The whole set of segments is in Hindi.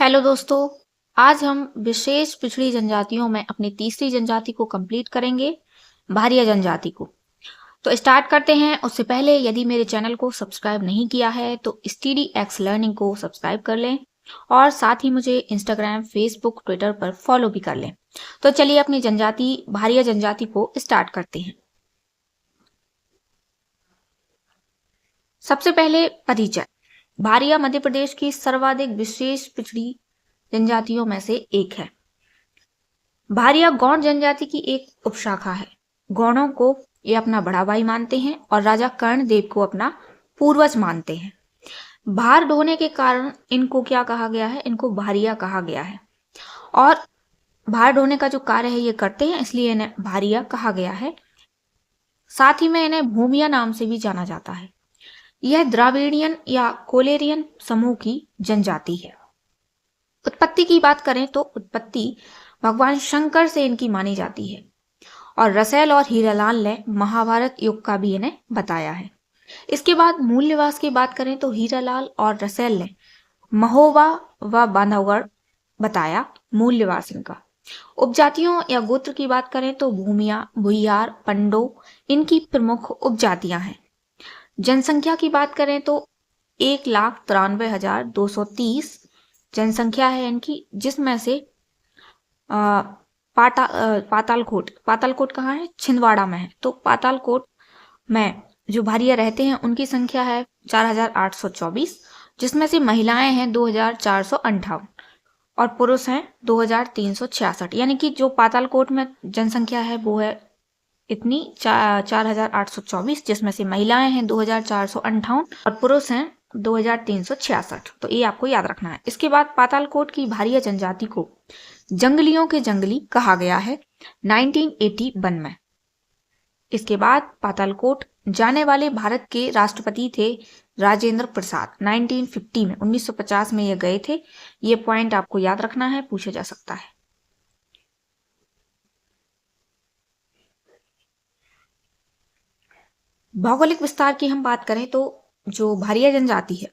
हेलो दोस्तों। आज हम विशेष पिछड़ी जनजातियों में अपनी तीसरी जनजाति को कंप्लीट करेंगे, भारिया जनजाति को। तो स्टार्ट करते हैं। उससे पहले यदि मेरे चैनल को सब्सक्राइब नहीं किया है तो STDX लर्निंग को सब्सक्राइब कर लें और साथ ही मुझे इंस्टाग्राम, फेसबुक, ट्विटर पर फॉलो भी कर लें। तो चलिए अपनी जनजाति भारिया जनजाति को स्टार्ट करते हैं। सबसे पहले परिचय। भारिया मध्य प्रदेश की सर्वाधिक विशेष पिछड़ी जनजातियों में से एक है। भारिया गौड़ जनजाति की एक उपशाखा है। गौड़ों को ये अपना बड़ा भाई मानते हैं और राजा कर्णदेव को अपना पूर्वज मानते हैं। भार ढोने के कारण इनको क्या कहा गया है? इनको भारिया कहा गया है। और भार ढोने का जो कार्य है ये करते हैं, इसलिए इन्हें भारिया कहा गया है। साथ ही में इन्हें भूमिया नाम से भी जाना जाता है। यह द्राविडियन या कोलेरियन समूह की जनजाति है। उत्पत्ति की बात करें तो उत्पत्ति भगवान शंकर से इनकी मानी जाती है और रसेल और हीरालाल ने महाभारत युग का भी इन्हें बताया है। इसके बाद मूल निवास की बात करें तो हीरालाल और रसेल ने महोबा व बांधवगढ़ बताया मूल निवास इनका। उपजातियों या गोत्र की बात करें तो भूमिया, भुइयार, पंडो इनकी प्रमुख उपजातियां हैं। जनसंख्या की बात करें तो 1,93,230 जनसंख्या है इनकी, जिसमें से पातालकोट कहाँ है? छिंदवाड़ा में है। तो पातालकोट में जो भारिया रहते हैं उनकी संख्या है 4,824, जिसमें से महिलाएं हैं 2,458 और पुरुष हैं 2,366। यानी कि जो पातालकोट में जनसंख्या है वो है इतनी 4,824, जिसमें से महिलाएं हैं 2,458 और पुरुष हैं 2,366। तो ये आपको याद रखना है। इसके बाद पातालकोट की भारिया जनजाति को जंगलियों के जंगली कहा गया है 1981 में। इसके बाद पातालकोट जाने वाले भारत के राष्ट्रपति थे राजेंद्र प्रसाद। 1950 में 1950 में ये गए थे। ये पॉइंट आपको याद रखना है, पूछा जा सकता है। भौगोलिक विस्तार की हम बात करें तो जो भारिया जनजाति है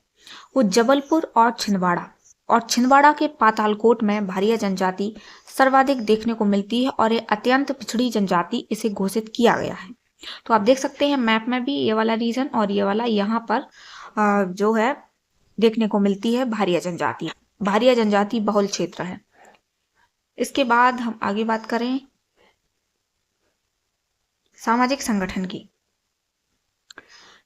वो जबलपुर और छिंदवाड़ा के पातालकोट में भारिया जनजाति सर्वाधिक देखने को मिलती है और ये अत्यंत पिछड़ी जनजाति इसे घोषित किया गया है। तो आप देख सकते हैं मैप में भी ये वाला रीजन और ये वाला यहाँ पर जो है देखने को मिलती है भारिया जनजाति। भारिया जनजाति बहुल क्षेत्र है। इसके बाद हम आगे बात करें सामाजिक संगठन की,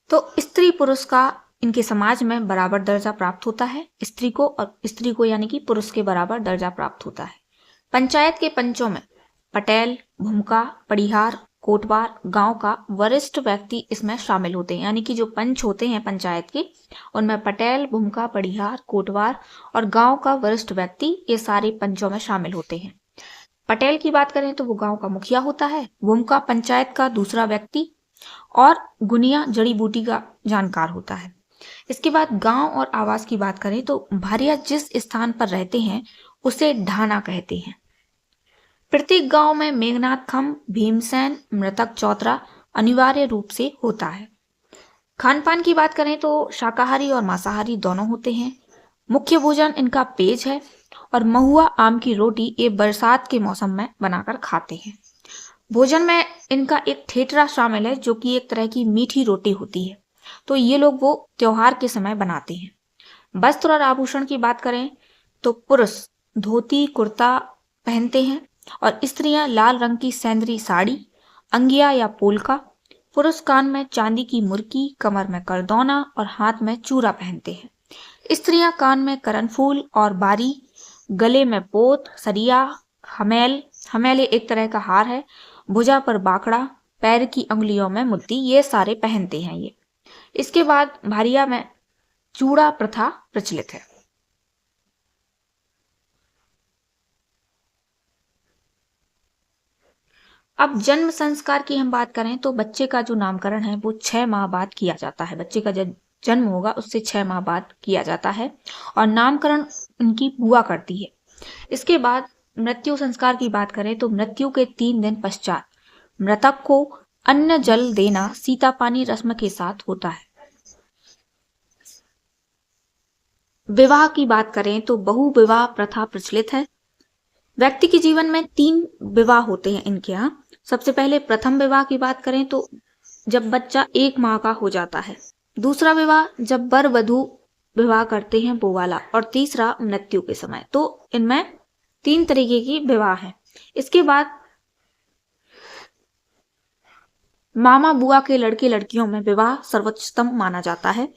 तो स्त्री पुरुष का इनके समाज में बराबर दर्जा प्राप्त होता है। स्त्री को यानी कि पुरुष के बराबर दर्जा प्राप्त होता है। पंचायत के पंचों में पटेल, भूमका, पड़िहार, कोटवार गांव का वरिष्ठ व्यक्ति इसमें शामिल होते हैं। यानी कि जो पंच होते हैं पंचायत के, उनमें पटेल, भूमका, पड़िहार, कोटवार और गांव का वरिष्ठ व्यक्ति ये सारे पंचों में शामिल होते हैं। पटेल की बात करें तो वो गांव का मुखिया होता है। भूमका पंचायत का दूसरा व्यक्ति और गुनिया जड़ी बूटी का जानकार होता है। इसके बाद गांव और आवास की बात करें तो भारिया जिस स्थान पर रहते हैं उसे ढाना कहते हैं। प्रत्येक गांव में मेघनाथ खम्भ, भीमसेन, मृतक चौतरा अनिवार्य रूप से होता है। खान पान की बात करें तो शाकाहारी और मांसाहारी दोनों होते हैं। मुख्य भोजन इनका पेज है और महुआ आम की रोटी ये बरसात के मौसम में बनाकर खाते हैं। भोजन में इनका एक ठेठरा शामिल है जो कि एक तरह की मीठी रोटी होती है। तो ये लोग वो त्योहार के समय बनाते हैं। वस्त्र और आभूषण की बात करें तो पुरुष धोती कुर्ता पहनते हैं और स्त्रियां लाल रंग की सेंदरी साड़ी, अंगिया या पोलका। पुरुष कान में चांदी की मुर्की, कमर में करदौना और हाथ में चूड़ा पहनते हैं। स्त्रियां कान में करनफूल और बारी, गले में पोत, सरिया, हमेल एक तरह का हार है, भुजा पर बाकड़ा, पैर की अंगुलियों में मुद्दी, ये सारे पहनते हैं ये। इसके बाद भारिया में चूड़ा प्रथा प्रचलित है। अब जन्म संस्कार की हम बात करें तो बच्चे का जो नामकरण है वो 6 माह बाद किया जाता है। बच्चे का जब जन्म होगा उससे 6 माह बाद किया जाता है और नामकरण उनकी बुआ करती है। इसके बाद मृत्यु संस्कार की बात करें तो मृत्यु के 3 दिन पश्चात मृतक को अन्न जल देना सीता पानी रस्म के साथ होता है। विवाह की बात करें तो बहु विवाह प्रथा प्रचलित है। व्यक्ति के जीवन में 3 विवाह होते हैं इनके यहाँ। सबसे पहले प्रथम विवाह की बात करें तो जब बच्चा 1 माह का हो जाता है। दूसरा विवाह जब वर वधू विवाह करते हैं वो वाला, और तीसरा मृत्यु के समय। तो इनमें 3 तरीके की विवाह है। इसके बाद मामा बुआ के लड़के लड़कियों में विवाह सर्वोच्चतम माना जाता है,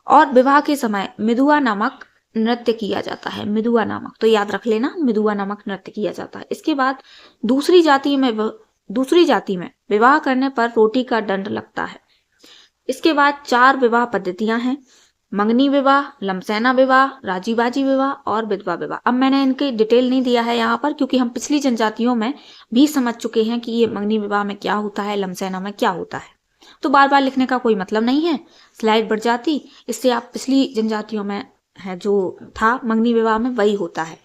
और विवाह के समय मिदुआ नामक नृत्य किया जाता है। मिदुआ नामक, तो याद रख लेना, मिदुआ नामक नृत्य किया जाता है। इसके बाद दूसरी जाति में विवाह करने पर रोटी का दंड लगता है। इसके बाद 4 विवाह पद्धतियां हैं: मंगनी विवाह, लमसैना विवाह, राजी बाजी विवाह और विधवा विवाह। अब मैंने इनके डिटेल नहीं दिया है यहाँ पर, क्योंकि हम पिछली जनजातियों में भी समझ चुके हैं कि ये मंगनी विवाह में क्या होता है, लमसैना में क्या होता है। तो बार बार लिखने का कोई मतलब नहीं है, स्लाइड बढ़ जाती, इससे आप पिछली जनजातियों में है जो था मंगनी विवाह में वही होता है।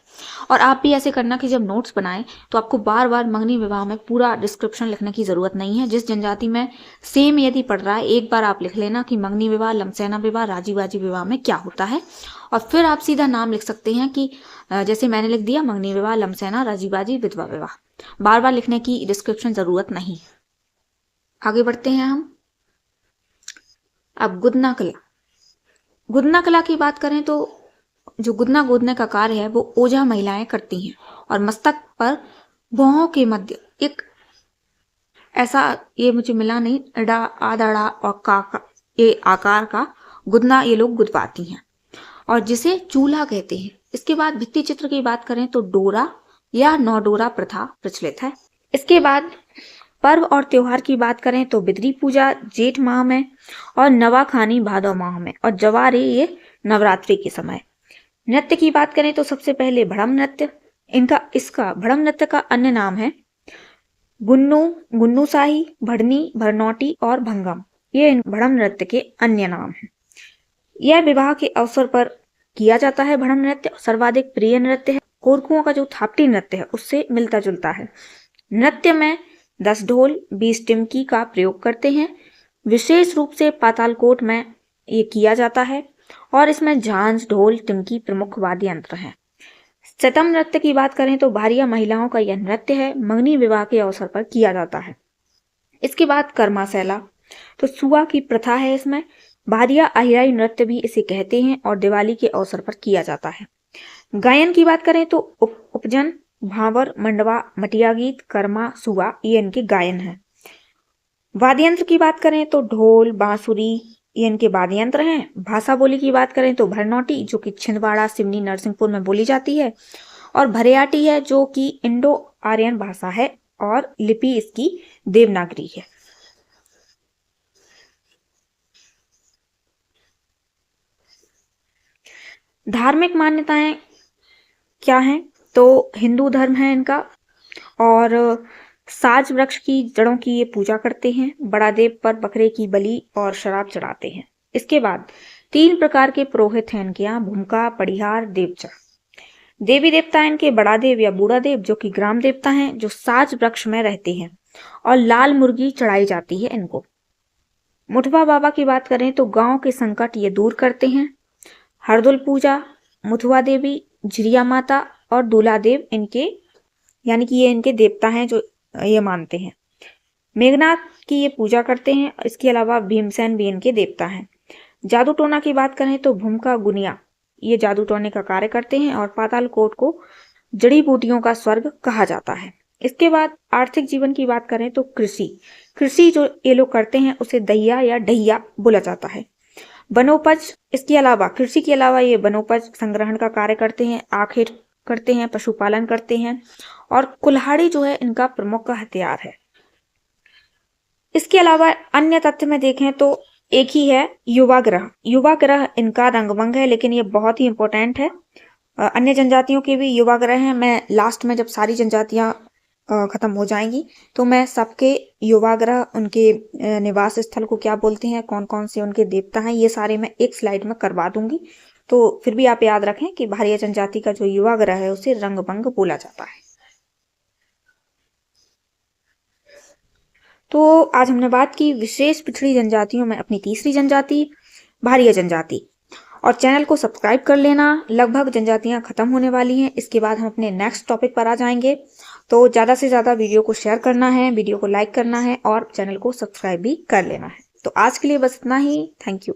और आप भी ऐसे करना कि जब नोट्स बनाएं तो आपको बार बार मंगनी विवाह में पूरा डिस्क्रिप्शन लिखने की जरूरत नहीं है। जिस जनजाति में सेम यदि पढ़ रहा है, एक बार आप लिख लेना कि मंगनी विवाह, लमसैना विवाह, राजी बाजी विवाह में क्या होता है, और फिर आप सीधा नाम लिख सकते हैं कि जैसे मैंने लिख दिया, मंगनी विवाह, लमसैना, राजी बाजी, विधवा विवाह। बार बार लिखने की डिस्क्रिप्शन जरूरत नहीं। आगे बढ़ते हैं हम। अब गुदना कला। गुदना कला की बात करें तो जो गुदना गोदने का कार्य है वो ओझा महिलाएं करती हैं, और मस्तक पर भौहों के मध्य एक ऐसा, ये मुझे मिला नहीं, अड़ा आदड़ा और का ये आकार का गुदना ये लोग गुदवाती हैं, और जिसे चूल्हा कहते हैं। इसके बाद भित्ति चित्र की बात करें तो डोरा या नौडोरा प्रथा प्रचलित है। इसके बाद पर्व और त्योहार की बात करें तो बिद्री पूजा जेठ माह में, और नवाखानी भादौ माह में, और जवारे ये नवरात्रि के समय। नृत्य की बात करें तो सबसे पहले भड़म नृत्य। इसका भड़म नृत्य का अन्य नाम है गुन्नू, गुन्नूसाही, भड़नी, भरनौटी और भंगम। ये इन भड़म नृत्य के अन्य नाम हैं। यह विवाह के अवसर पर किया जाता है। भड़म नृत्य सर्वाधिक प्रिय नृत्य है। कोरकुओं का जो थापटी नृत्य है उससे मिलता जुलता है। नृत्य में 10 ढोल 20 टिमकी का प्रयोग करते हैं। विशेष रूप से पातालकोट में ये किया जाता है, और इसमें झांझ, ढोल, टिमकी प्रमुख वाद्य यंत्र हैं। शतम नृत्य की बात करें तो भारिया महिलाओं का यह नृत्य है, मंगनी विवाह के अवसर पर किया जाता है। इसके बाद कर्माशैला, तो सुआ की प्रथा है इसमें। भारिया अहिराई नृत्य भी इसे कहते हैं, और दिवाली के अवसर पर किया जाता है। गायन की बात करें तो उपजन, भावर, मंडवा, मटिया गीत, कर्मा, सुआ ये इनके गायन है। वाद्य यंत्र की बात करें तो ढोल, बांसुरी ये इनके वाद्य यंत्र हैं। भाषा बोली की बात करें तो भरनौटी, जो कि छिंदवाड़ा, सिवनी, नरसिंहपुर में बोली जाती है, और भरेयाटी है जो कि इंडो आर्यन भाषा है, और लिपि इसकी देवनागरी है। धार्मिक मान्यताएं क्या हैं तो हिंदू धर्म है इनका, और साज वृक्ष की जड़ों की ये पूजा करते हैं। बड़ा देव पर बकरे की बलि और शराब चढ़ाते हैं। इसके बाद 3 प्रकार के पुरोहित हैं इनके यहाँ: भूमका, पड़िहार, देवचा। देवी देवता इनके बड़ा देव या बूढ़ा देव, जो कि ग्राम देवता हैं, जो साज वृक्ष में रहते हैं, और लाल मुर्गी चढ़ाई जाती है इनको। मुठवा बाबा की बात करें तो गांव के संकट ये दूर करते हैं। हरदुल पूजा, मुथुआ देवी, झिरिया माता और दूल्हा देव इनके, यानी कि ये इनके देवता हैं जो ये मानते हैं। मेघनाथ की ये पूजा करते हैं। इसके अलावा भीमसेन भी इनके देवता हैं। जादू टोना की बात करें तो भूमका, गुनिया ये जादू टोने का कार्य करते हैं, और पातालकोट को जड़ी बूटियों का स्वर्ग कहा जाता है। इसके बाद आर्थिक जीवन की बात करें तो कृषि जो ये लोग करते हैं उसे दहिया या डहिया बोला जाता है। वनोपज, इसके अलावा कृषि के अलावा ये वनोपज संग्रहण का कार्य करते हैं, आखिर करते हैं, पशुपालन करते हैं, और कुल्हाड़ी जो है इनका प्रमुख हथियार है। इसके अलावा अन्य तथ्य में देखें तो एक ही है युवा ग्रह। युवा ग्रह इनका रंगभंग है, लेकिन ये बहुत ही इंपॉर्टेंट है। अन्य जनजातियों के भी युवा ग्रह हैं। मैं लास्ट में जब सारी जनजातियां खत्म हो जाएंगी तो मैं सबके युवा ग्रह, उनके निवास स्थल को क्या बोलते हैं, कौन कौन से उनके देवता हैं, ये सारे मैं एक स्लाइड में करवा दूंगी। तो फिर भी आप याद रखें कि भारिया जनजाति का जो युवा ग्रह है उसे रंगभंग बोला जाता है। तो आज हमने बात की विशेष पिछड़ी जनजातियों में अपनी तीसरी जनजाति भारिया जनजाति। और चैनल को सब्सक्राइब कर लेना। लगभग जनजातियां खत्म होने वाली हैं, इसके बाद हम अपने नेक्स्ट टॉपिक पर आ जाएंगे। तो ज़्यादा से ज़्यादा वीडियो को शेयर करना है, वीडियो को लाइक करना है और चैनल को सब्सक्राइब भी कर लेना है। तो आज के लिए बस इतना ही। Thank you.